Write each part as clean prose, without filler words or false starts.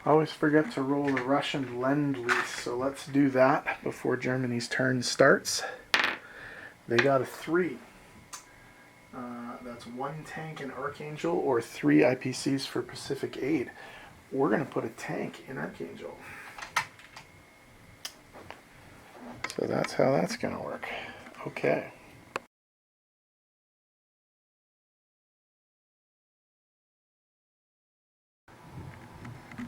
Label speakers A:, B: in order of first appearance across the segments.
A: Always forget to roll the Russian Lend-Lease, so let's do that before Germany's turn starts. They got a 3. That's 1 tank in Archangel or 3 IPCs for Pacific Aid. We're going to put a tank in Archangel. So that's how that's going to work. Okay.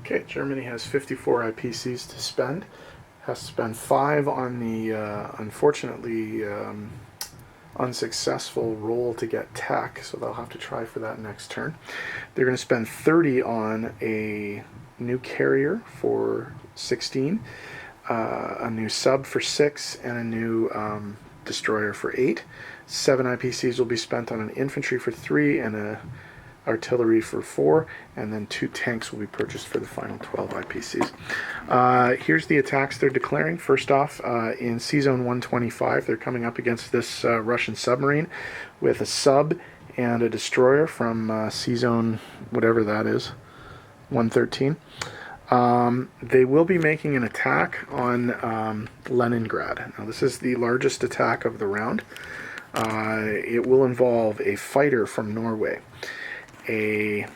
A: Okay, Germany has 54 IPCs to spend. Has to spend 5 on the, unfortunately, unsuccessful roll to get tech, so they'll have to try for that next turn. They're going to spend 30 on a new carrier for 16, a new sub for 6, and a new destroyer for 8. 7 IPCs will be spent on an infantry for 3 and a artillery for 4, and then 2 tanks will be purchased for the final 12 IPCs. Here's the attacks they're declaring. First off, in C-Zone 125, they're coming up against this Russian submarine with a sub and a destroyer from C-Zone, whatever that is, 113. They will be making an attack on Leningrad. Now, this is the largest attack of the round. It will involve a fighter from Norway, a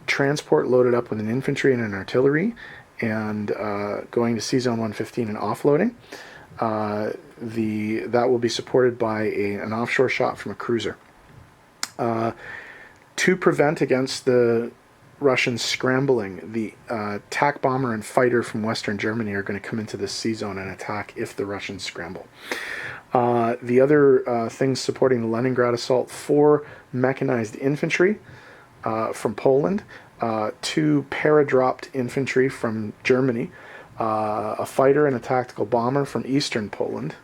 A: transport loaded up with an infantry and an artillery, and going to C-Zone 115 and offloading. That will be supported by an offshore shot from a cruiser. To prevent against the Russians scrambling, the TAC bomber and fighter from Western Germany are going to come into the C-Zone and attack if the Russians scramble. The other things supporting the Leningrad assault: 4 mechanized infantry from Poland, 2 paradropped infantry from Germany, a fighter and a tactical bomber from Eastern Poland,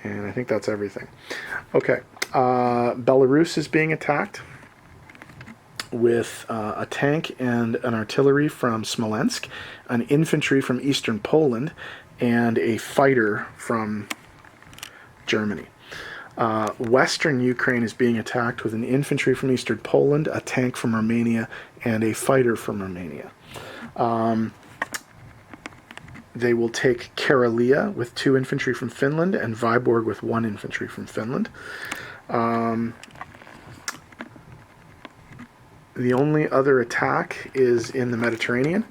A: and I think that's everything. Okay, Belarus is being attacked with a tank and an artillery from Smolensk, an infantry from Eastern Poland, and a fighter from Germany. Western Ukraine is being attacked with an infantry from Eastern Poland, a tank from Romania, and a fighter from Romania. They will take Karelia with 2 infantry from Finland and Vyborg with 1 infantry from Finland. The only other attack is in the Mediterranean,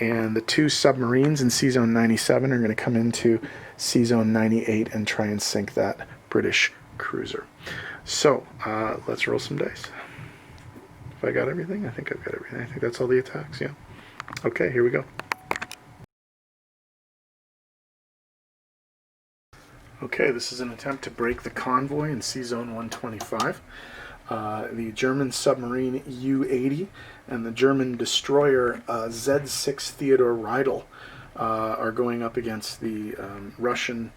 A: and the 2 submarines in C-Zone 97 are going to come into C-Zone 98 and try and sink that British cruiser. So, let's roll some dice. Have I got everything? I think I've got everything. I think that's all the attacks, yeah. Okay, here we go. Okay, this is an attempt to break the convoy in C-Zone 125. The German submarine U-80 and the German destroyer Z-6 Theodor Reidel are going up against the Russian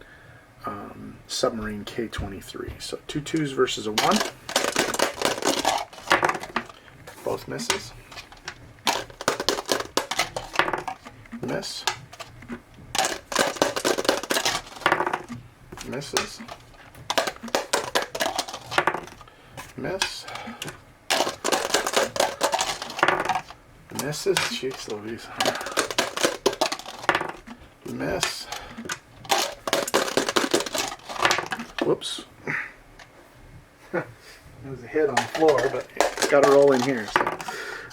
A: submarine K-23. So 2 2s versus a 1. Both misses. Miss. Misses. Miss. Misses. Jeez Louise. Miss. Whoops. It was a hit on the floor, but it's got to roll in here. So.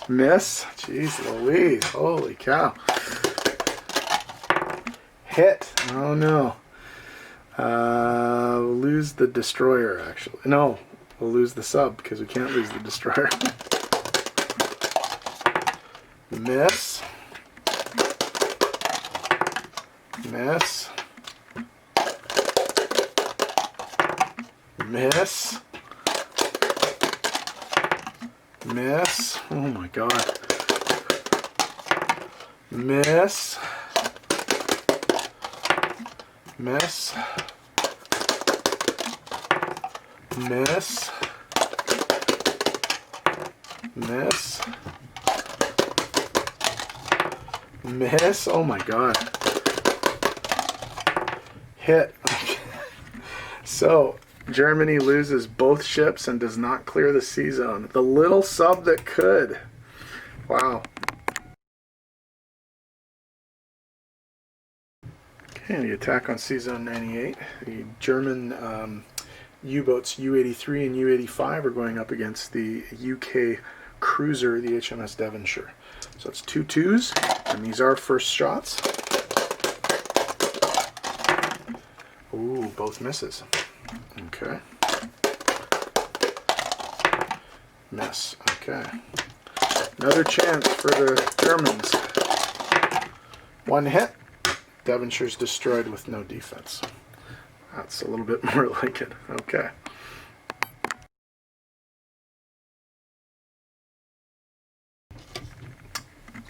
A: Miss. Jeez Louise. Holy cow. Hit. Oh no. We'll lose the destroyer, actually. No. We'll lose the sub because we can't lose the destroyer. Miss. Miss. Miss. Miss. Oh my god. Miss. Miss. Miss. Miss. Miss. Oh my god. Hit. So, Germany loses both ships and does not clear the C-Zone. The little sub that could. Wow. And the attack on Sea-Zone 98. The German U-boats U-83 and U-85 are going up against the UK cruiser, the HMS Devonshire. So it's 2 twos, and these are first shots. Ooh, both misses. Okay. Miss. Okay. Another chance for the Germans. 1 hit. Devonshire's destroyed with no defense. That's a little bit more like it. Okay.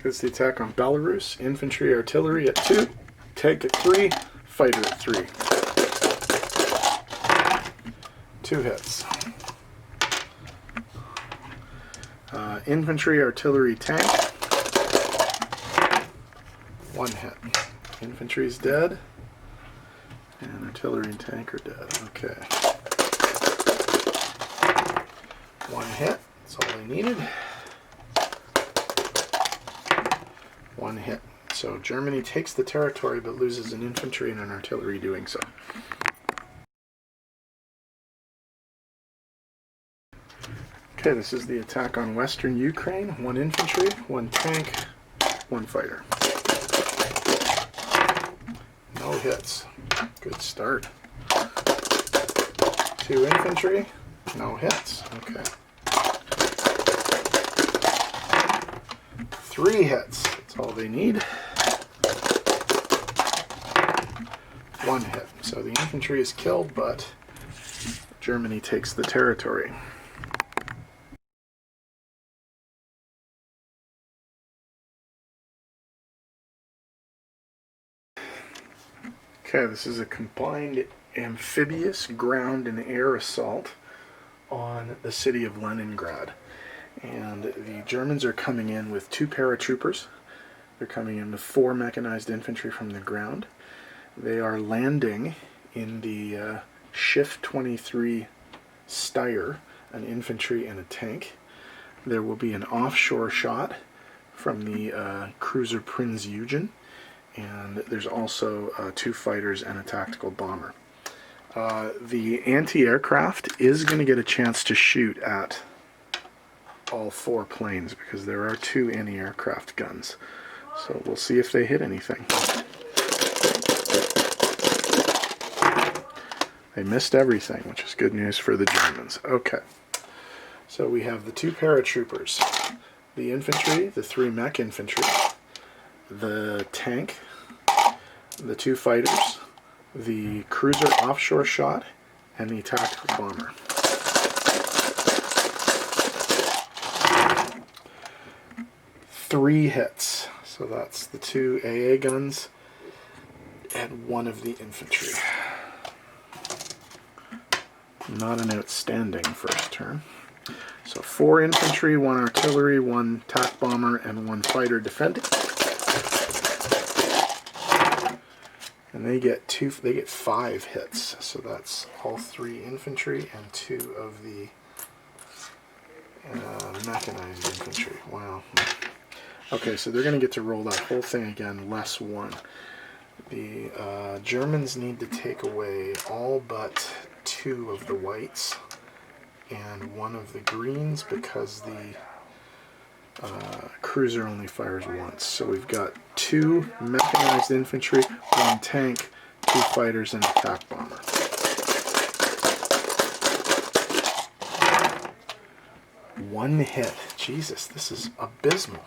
A: Here's the attack on Belarus. Infantry, artillery at 2. Tank at 3. Fighter at 3. 2 hits. Infantry, artillery, tank. 1 hit. Infantry's dead. And artillery and tank are dead. Okay. 1 hit. That's all I needed. 1 hit. So Germany takes the territory but loses an infantry and an artillery doing so. Okay, this is the attack on Western Ukraine. 1 infantry, 1 tank, 1 fighter. No hits. Good start. 2 infantry, no hits. Okay. 3 hits. That's all they need. 1 hit. So the infantry is killed, but Germany takes the territory. Okay, this is a combined amphibious ground and air assault on the city of Leningrad. And the Germans are coming in with 2 paratroopers. They're coming in with 4 mechanized infantry from the ground. They are landing in the Schiff 23 Steyr, an infantry and a tank. There will be an offshore shot from the cruiser Prinz Eugen. And there's also 2 fighters and a tactical bomber. The anti-aircraft is going to get a chance to shoot at all 4 planes because there are 2 anti-aircraft guns. So we'll see if they hit anything. They missed everything, which is good news for the Germans. Okay. So we have the 2 paratroopers, the infantry, the 3 mech infantry, the tank, the 2 fighters, the cruiser offshore shot, and the tactical bomber. Three hits. So that's the 2 AA guns and 1 of the infantry. Not an outstanding first turn. So 4 infantry, 1 artillery, 1 tac bomber, and 1 fighter defending. And they get 5 hits. So that's all 3 infantry and 2 of the mechanized infantry. Wow. Okay, so they're going to get to roll that whole thing again, less 1. The Germans need to take away all but 2 of the whites and 1 of the greens because the cruiser only fires once. So we've got 2 mechanized infantry, 1 tank, 2 fighters, and a tac bomber. One hit. Jesus, this is abysmal.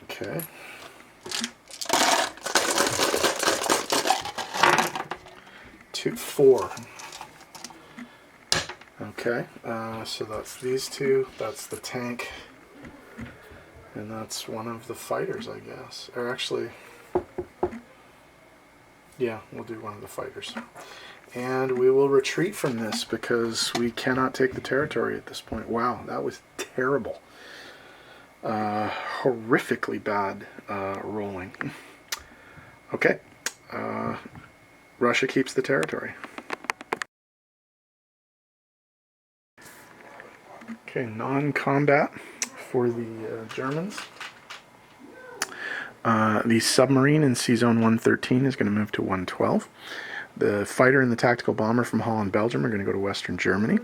A: Okay. 4. Okay, so that's these 2, that's the tank, and that's 1 of the fighters, I guess. Or actually, yeah, we'll do 1 of the fighters. And we will retreat from this because we cannot take the territory at this point. Wow, that was terrible. Horrifically bad rolling. Okay, Russia keeps the territory. Okay, non-combat for the Germans. The submarine in Sea Zone 113 is going to move to 112. The fighter and the tactical bomber from Holland, Belgium are going to go to Western Germany.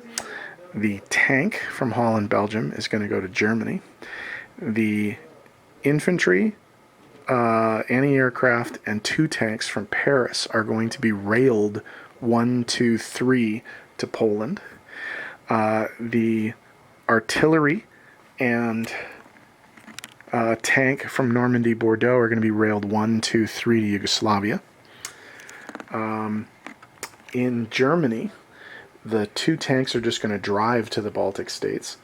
A: The tank from Holland, Belgium is going to go to Germany. The infantry, anti-aircraft, and 2 tanks from Paris are going to be railed 1, 2, 3 to Poland. The artillery and tank from Normandy, Bordeaux are going to be railed 1, 2, 3 to Yugoslavia. In Germany, the 2 tanks are just going to drive to the Baltic states.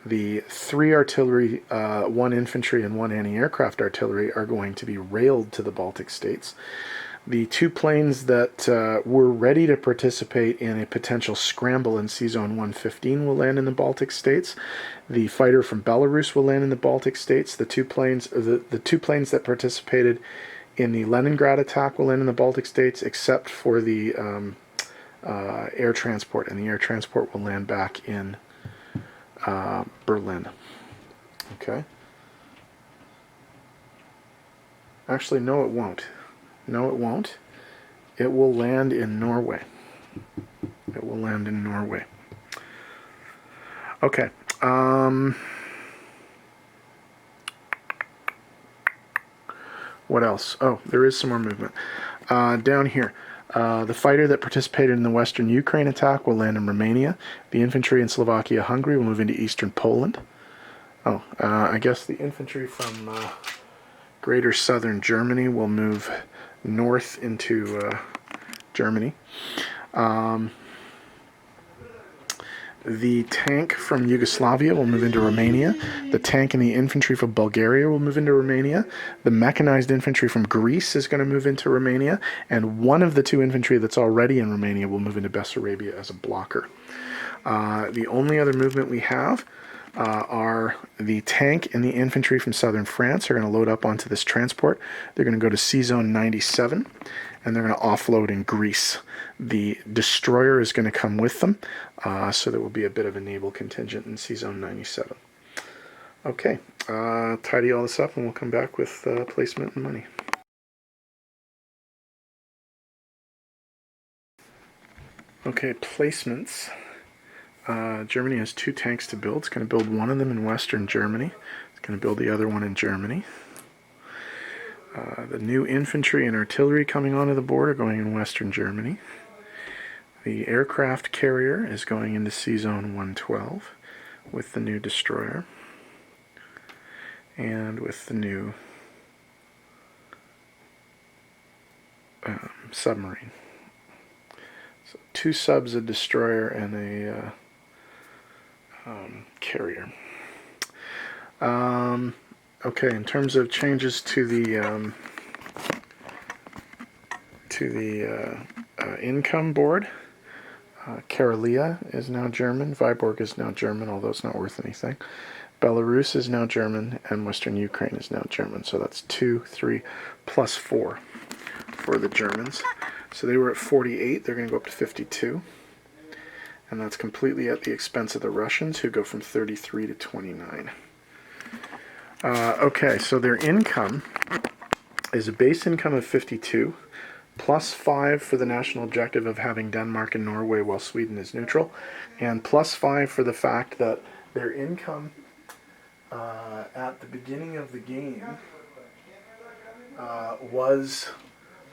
A: The 3 artillery, 1 infantry, and 1 anti-aircraft artillery are going to be railed to the Baltic states. The 2 planes that were ready to participate in a potential scramble in Sea Zone 115 will land in the Baltic states. The fighter from Belarus will land in the Baltic states. The 2 planes that participated in the Leningrad attack will land in the Baltic states, except for the air transport, and the air transport will land back in Berlin. Okay. Actually, no, it won't. No, it won't. It will land in Norway. It will land in Norway. Okay. What else? Oh, there is some more movement. Down here. The fighter that participated in the Western Ukraine attack will land in Romania. The infantry in Slovakia, Hungary will move into eastern Poland. Oh, I guess the infantry from greater southern Germany will move north into Germany. The tank from Yugoslavia will move into Romania. The tank and the infantry from Bulgaria will move into Romania. The mechanized infantry from Greece is going to move into Romania. And one of the 2 infantry that's already in Romania will move into Bessarabia as a blocker. The only other movement we have are the tank and the infantry from southern France are going to load up onto this transport. They're going to go to Sea Zone 97, and they're going to offload in Greece. The destroyer is going to come with them, so there will be a bit of a naval contingent in Sea Zone 97. Okay, tidy all this up, and we'll come back with placement and money. Okay, placements. Germany has 2 tanks to build. It's going to build one of them in Western Germany. It's going to build the other one in Germany. The new infantry and artillery coming onto the board are going in Western Germany. The aircraft carrier is going into Sea Zone 112 with the new destroyer and with the new submarine. So 2 subs, a destroyer, and a carrier. Okay, in terms of changes to the income board, Karelia is now German, Vyborg is now German, although it's not worth anything. Belarus is now German, and Western Ukraine is now German. So that's 2, 3, plus 4 for the Germans. So they were at 48, they're going to go up to 52. And that's completely at the expense of the Russians, who go from 33 to 29. Okay, so their income is a base income of 52, plus 5 for the national objective of having Denmark and Norway while Sweden is neutral, and plus 5 for the fact that their income at the beginning of the game was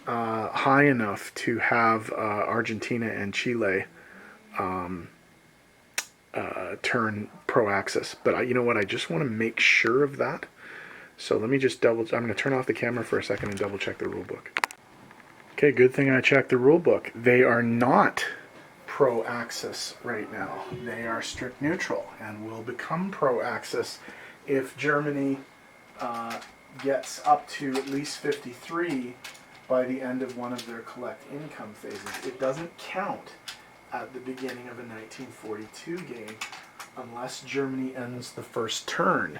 A: high enough to have Argentina and Chile turn pro-Axis. But you know what? I just want to make sure of that. So let me just I'm going to turn off the camera for a second and double check the rule book. Okay, good thing I checked the rule book. They are not pro-Axis right now. They are strict neutral and will become pro-Axis if Germany gets up to at least 53 by the end of one of their collect income phases. It doesn't count at the beginning of a 1942 game unless Germany ends the first turn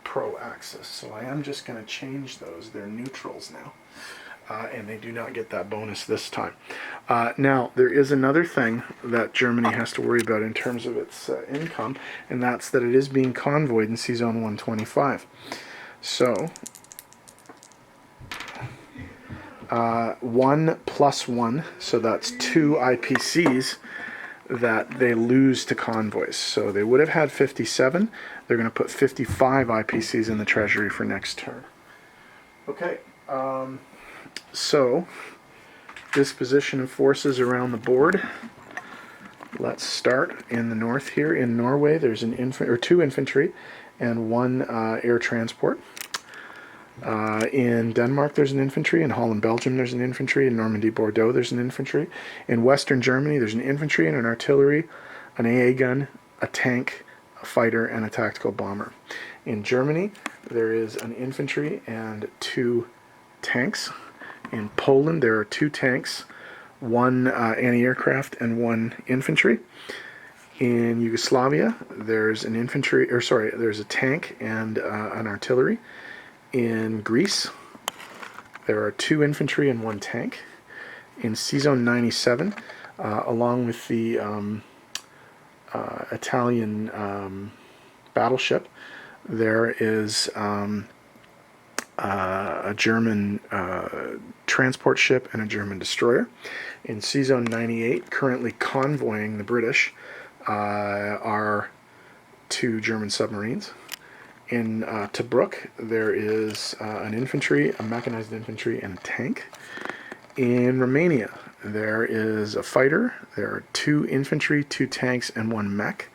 A: pro-Axis. So I am just going to change those. They're neutrals now. And they do not get that bonus this time. Now, there is another thing that Germany has to worry about in terms of its income, and that's that it is being convoyed in Sea Zone 125. So, 1+1, so that's 2 IPCs that they lose to convoys. So they would have had 57. They're going to put 55 IPCs in the treasury for next turn. Okay, so disposition of forces around the board. Let's start in the north here. In Norway, there's an 2 infantry and 1 air transport. In Denmark, there's an infantry. In Holland, Belgium, there's an infantry. In Normandy, Bordeaux, there's an infantry. In Western Germany, there's an infantry and an artillery, an AA gun, a tank, a fighter, and a tactical bomber. In Germany, there is an infantry and 2 tanks. In Poland, there are 2 tanks, 1 anti-aircraft, and 1 infantry. In Yugoslavia, there's an there's a tank and an artillery. In Greece, there are 2 infantry and 1 tank. In Season 97, along with the Italian battleship, there is a German transport ship and a German destroyer. In Season 98, currently convoying the British, are 2 German submarines. In Tobruk, there is an infantry, a mechanized infantry, and a tank. In Romania, there is a fighter. There are 2 infantry, 2 tanks, and 1 mech.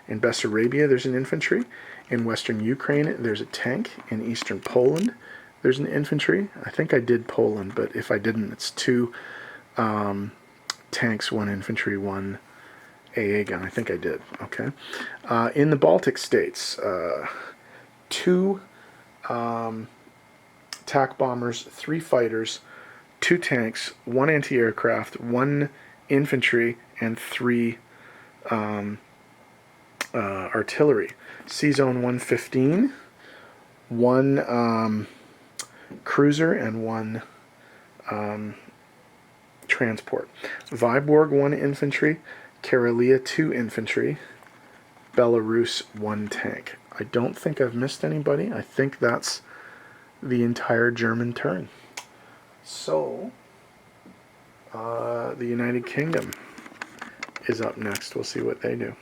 A: In Bessarabia, there's an infantry. In western Ukraine, there's a tank. In eastern Poland, there's an infantry. I think I did Poland, but if I didn't, it's 2 tanks, 1 infantry, 1 AA gun. I think I did. Okay. In the Baltic states, 2 TAC bombers, 3 fighters, 2 tanks, 1 anti-aircraft, 1 infantry, and 3 artillery. C-Zone 115, 1 cruiser, and 1 transport. Vyborg 1 infantry, Karelia 2 infantry, Belarus 1 tank. I don't think I've missed anybody. I think that's the entire German turn. So, the United Kingdom is up next. We'll see what they do.